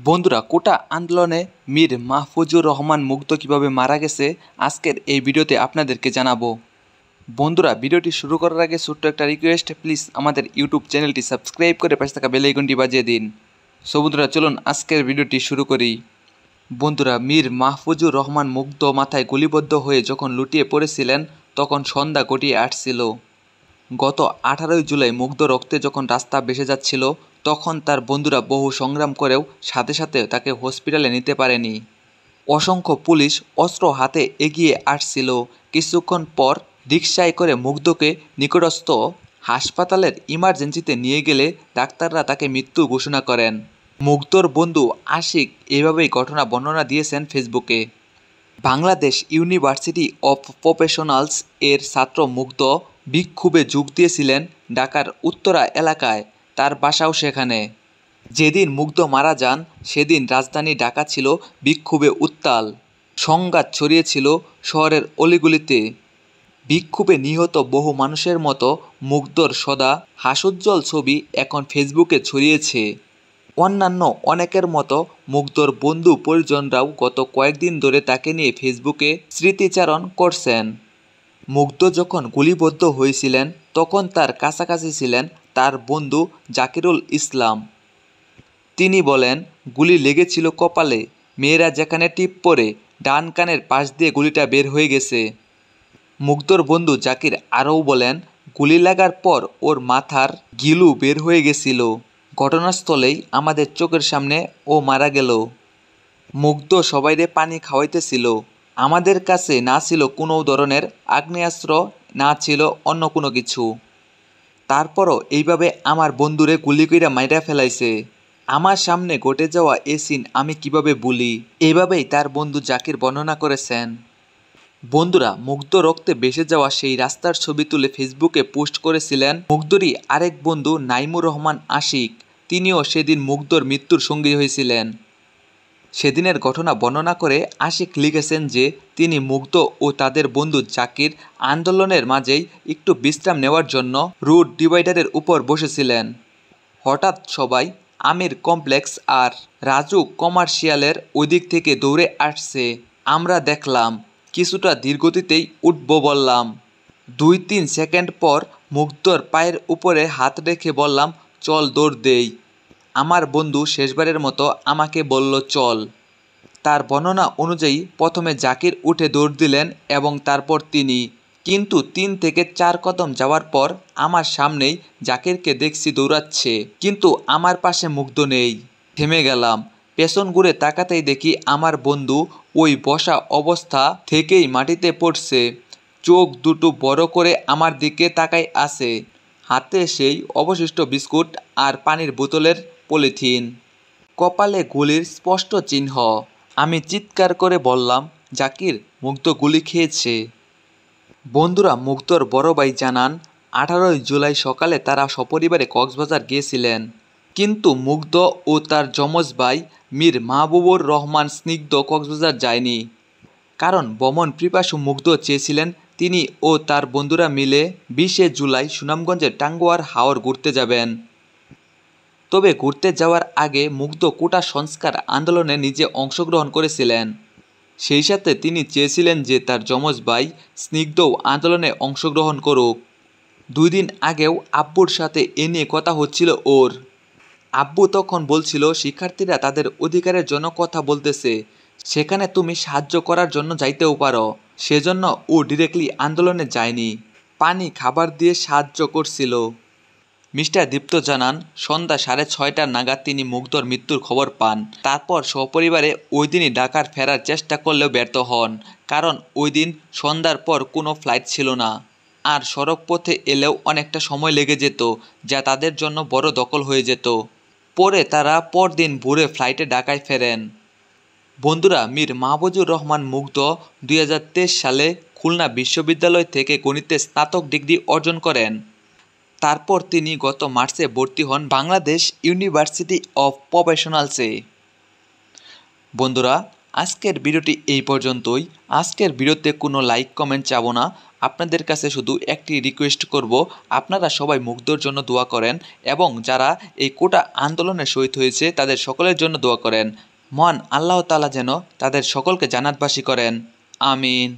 বন্ধুরা, কোটা আন্দোলনে মীর মাহফুজুর রহমান মুগ্ধ কিভাবে মারা গেছে আজকের এই ভিডিওতে আপনাদেরকে জানাবো। বন্ধুরা, ভিডিওটি শুরু করার আগে ছোট্ট একটা রিকোয়েস্ট, প্লিজ আমাদের ইউটিউব চ্যানেলটি সাবস্ক্রাইব করে পাশে থাকা বেল আইকনটি বাজিয়ে দিন। সো বন্ধুরা, চলুন আজকের ভিডিওটি শুরু করি। বন্ধুরা, মীর মাহফুজুর রহমান মুগ্ধ মাথায় গুলিবদ্ধ হয়ে যখন লুটিয়ে পড়েছিলেন তখন সন্ধ্যা গড়িয়ে আসছিল। গত 18 জুলাই মুগ্ধ রক্তে যখন রাস্তা ভেসে যাচ্ছিল তখন তার বন্ধুরা বহু সংগ্রাম করেও সাথে সাথে তাকে হসপিটালে নিতে পারেনি। অসংখ্য পুলিশ অস্ত্র হাতে এগিয়ে আসছিল। কিছুক্ষণ পর রিকশায় করে মুগ্ধকে নিকটস্থ হাসপাতালের ইমার্জেন্সিতে নিয়ে গেলে ডাক্তাররা তাকে মৃত্যু ঘোষণা করেন। মুগ্ধর বন্ধু আশিক এভাবেই ঘটনা বর্ণনা দিয়েছেন ফেসবুকে। বাংলাদেশ ইউনিভার্সিটি অফ প্রফেশনালস এর ছাত্র মুগ্ধ বিক্ষোভে যোগ দিয়েছিলেন ঢাকার উত্তরা এলাকায়, তার বাসাও সেখানে। যেদিন মুগ্ধ মারা যান সেদিন রাজধানী ঢাকা ছিল বিক্ষোভে উত্তাল। সংঘাত ছড়িয়েছিল শহরের অলিগলিতে। বিক্ষোভে নিহত বহু মানুষের মতো মুগ্ধর সদা হাস্যোজ্জ্বল ছবি এখন ফেসবুকে ছড়িয়েছে। অন্যান্য অনেকের মতো মুগ্ধর বন্ধু পরিজনরাও গত কয়েকদিন ধরে তাকে নিয়ে ফেসবুকে স্মৃতিচারণ করছেন। মুগ্ধ যখন গুলিবদ্ধ হয়েছিলেন তখন তার কাছাকাছি ছিলেন তার বন্ধু জাকিরুল ইসলাম। তিনি বলেন, গুলি লেগেছিল কপালে, মেয়েরা যেখানে টিপ পরে ডান কানের পাশ দিয়ে গুলিটা বের হয়ে গেছে। মুগ্ধর বন্ধু জাকির আরও বলেন, গুলি লাগার পর ওর মাথার গিলু বের হয়ে গেছিল। ঘটনাস্থলেই আমাদের চোখের সামনে ও মারা গেল। মুগ্ধ সবাইরে পানি খাওয়াইতেছিল। আমাদের কাছে না ছিল কোনো ধরনের আগ্নেয়াস্ত্র, না ছিল অন্য কোনো কিছু। তারপরও এইভাবে আমার বন্ধুরে গুলি কইরা মাইরা ফেলাইছে। আমার সামনে ঘটে যাওয়া এ সিন আমি কিভাবে ভুলি, এভাবেই তার বন্ধু জাকির বর্ণনা করেছেন। বন্ধুরা, মুগ্ধ রক্তে ভেসে যাওয়া সেই রাস্তার ছবি তুলে ফেসবুকে পোস্ট করেছিলেন মুগ্ধরই আরেক বন্ধু নাইমুর রহমান আশিক। তিনিও সেদিন মুগ্ধর মৃত্যুর সঙ্গী হয়েছিলেন। সেদিনের ঘটনা বর্ণনা করে আশিক লিখেছেন যে তিনি মুগ্ধ ও তাদের বন্ধু জাকির আন্দোলনের মাঝেই একটু বিশ্রাম নেওয়ার জন্য রোড ডিভাইডারের উপর বসেছিলেন। হঠাৎ সবাই আমির কমপ্লেক্স আর রাজু কমার্শিয়ালের ওদিক থেকে দৌড়ে আসছে। আমরা দেখলাম, কিছুটা ধীরগতিতেই উঠব বললাম। 2-3 সেকেন্ড পর মুগ্ধর পায়ের উপরে হাত রেখে বললাম, চল দৌড় দেই। আমার বন্ধু শেষবারের মতো আমাকে বলল চল। তার বর্ণনা অনুযায়ী প্রথমে জাকির উঠে দৌড় দিলেন এবং তারপর তিনি। কিন্তু 3 থেকে 4 কদম যাওয়ার পর আমার সামনেই জাকিরকে দেখছি দৌড়াচ্ছে, কিন্তু আমার পাশে মুগ্ধ নেই। থেমে গেলাম। পেছন ঘুরে তাকাতেই দেখি আমার বন্ধু ওই বসা অবস্থা থেকেই মাটিতে পড়ছে। চোখ দুটো বড় করে আমার দিকে তাকাই আছে। হাতে সেই অবশিষ্ট বিস্কুট আর পানির বোতলের পলিথিন। কপালে গুলির স্পষ্ট চিহ্ন। আমি চিৎকার করে বললাম, জাকির, মুগ্ধ গুলি খেয়েছে। বন্ধুরা, মুগ্ধর বড় ভাই জানান, 18 জুলাই সকালে তারা সপরিবারে কক্সবাজার গিয়েছিলেন। কিন্তু মুগ্ধ ও তার যমজ ভাই মীর মাহবুবুর রহমান স্নিগ্ধ কক্সবাজার যায়নি। কারণ ভ্রমণ পিপাসু মুগ্ধ চেয়েছিলেন তিনি ও তার বন্ধুরা মিলে 20 জুলাই সুনামগঞ্জের টাঙ্গুয়ার হাওর ঘুরতে যাবেন। তবে ঘুরতে যাওয়ার আগে মুগ্ধ কোটা সংস্কার আন্দোলনে নিজে অংশগ্রহণ করেছিলেন। সেই সাথে তিনি চেয়েছিলেন যে তার যমজ ভাই স্নিগ্ধও আন্দোলনে অংশগ্রহণ করুক। 2 দিন আগেও আব্বুর সাথে এ নিয়ে কথা হচ্ছিল ওর। আব্বু তখন বলছিল, শিক্ষার্থীরা তাদের অধিকারের জন্য কথা বলতেছে, সেখানে তুমি সাহায্য করার জন্য যাইতেও পারো। সেজন্য ও ডিরেক্টলি আন্দোলনে যায়নি, পানি খাবার দিয়ে সাহায্য করছিল। মিস্টার দীপ্ত জানান, সন্ধ্যা 6:30 নাগাদ তিনি মুগ্ধর মৃত্যুর খবর পান। তারপর সপরিবারে ওই দিনই ঢাকার ফেরার চেষ্টা করলেও ব্যর্থ হন, কারণ ওই দিন সন্ধ্যার পর কোনো ফ্লাইট ছিল না। আর সড়ক পথে এলেও অনেকটা সময় লেগে যেত, যা তাদের জন্য বড় দখল হয়ে যেত। পরে তারা পরদিন ভোরে ফ্লাইটে ঢাকায় ফেরেন। বন্ধুরা, মীর মাহফুজুর রহমান মুগ্ধ 2023 সালে খুলনা বিশ্ববিদ্যালয় থেকে গণিতে স্নাতক ডিগ্রি অর্জন করেন। তারপর তিনি গত মার্চে ভর্তি হন বাংলাদেশ ইউনিভার্সিটি অফ প্রফেশনালসে। বন্ধুরা, আজকের ভিডিওটি এই পর্যন্তই। আজকের ভিডিওতে কোনো লাইক কমেন্ট চাবো না। আপনাদের কাছে শুধু একটি রিকোয়েস্ট করব, আপনারা সবাই মুগ্ধর জন্য দোয়া করেন এবং যারা এই কোটা আন্দোলনে শহীদ হয়েছে তাদের সকলের জন্য দোয়া করেন। মহান আল্লাহ তাআলা যেন তাদের সকলকে জান্নাতবাসী করেন। আমিন।